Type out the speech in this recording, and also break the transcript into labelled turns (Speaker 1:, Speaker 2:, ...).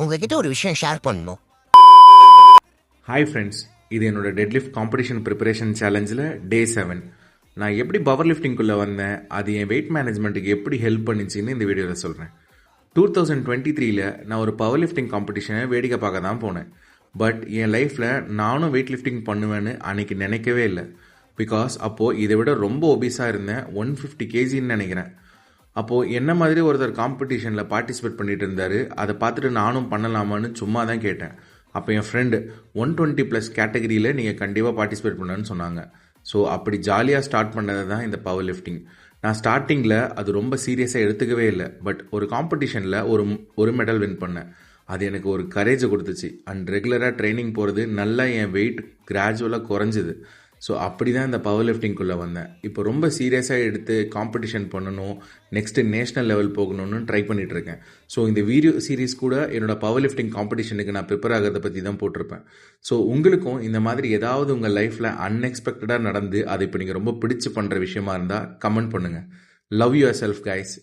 Speaker 1: உங்ககிட்ட ஒரு விஷயம் ஷேர் பண்ணணும்.
Speaker 2: ஹாய் ஃப்ரெண்ட்ஸ், இது என்னோட டெட்லிஃப்ட் காம்படிஷன் ப்ரிப்பரேஷன் சேலஞ்சில் டே 7. நான் எப்படி பவர் லிஃப்டிங்குள்ளே வந்தேன், அது என் வெயிட் மேனேஜ்மெண்ட்டுக்கு எப்படி ஹெல்ப் பண்ணிச்சின்னு இந்த வீடியோவில் சொல்கிறேன். 2023 நான் ஒரு பவர் லிஃப்டிங் காம்படிஷனை வேடிக்கை பார்க்க தான் போனேன். பட் என் லைஃப்பில் நானும் வெயிட் லிஃப்டிங் பண்ணுவேன்னு அன்றைக்கி நினைக்கவே இல்லை. பிகாஸ் அப்போது இதை விட ரொம்ப ஒபீஸாக இருந்தேன். 150 kgன்னு நினைக்கிறேன். அப்போது என்ன மாதிரி ஒருத்தர் காம்படிஷனில் பார்ட்டிசிபேட் பண்ணிட்டு இருந்தார். அதை பார்த்துட்டு நானும் பண்ணலாமான்னு சும்மா தான் கேட்டேன். அப்போ என் ஃப்ரெண்டு 120+ கேட்டகரியில் நீங்கள் கண்டிப்பாக பார்ட்டிசிபேட் பண்ணணும்னு சொன்னாங்க. ஸோ அப்படி ஜாலியாக ஸ்டார்ட் பண்ணது தான் இந்த பவர் லிஃப்டிங். நான் ஸ்டார்டிங்கில் அது ரொம்ப சீரியஸாக எடுத்துக்கவே இல்லை. பட் ஒரு காம்படிஷனில் ஒரு மெடல் வின் பண்ணேன். அது எனக்கு ஒரு கரேஜை கொடுத்துச்சு. அண்ட் ரெகுலராக ட்ரைனிங் போகிறது நல்லா என் வெயிட் கிராஜுவலாக குறைஞ்சிது. ஸோ அப்படி தான் இந்த பவர் லிஃப்டிங்குள்ளே வந்தேன். இப்போ ரொம்ப சீரியஸாக எடுத்து காம்படிஷன் பண்ணணும், நெக்ஸ்ட்டு நேஷ்னல் லெவல் போகணும்னு ட்ரை பண்ணிகிட்ருக்கேன். ஸோ இந்த வீடியோ சீரீஸ் கூட என்னோடய பவர் லிஃப்டிங் காம்படிஷனுக்கு நான் ப்ரிப்பேர் ஆகிறத பற்றி தான் போட்டிருப்பேன். ஸோ உங்களுக்கும் இந்த மாதிரி ஏதாவது உங்கள் லைஃப்பில் அன்எக்ஸ்பெக்டடாக நடந்து அதை இப்போ நீங்கள் ரொம்ப பிடிச்சி பண்ணுற விஷயமா இருந்தால் கமெண்ட் பண்ணுங்கள். Love your self guys.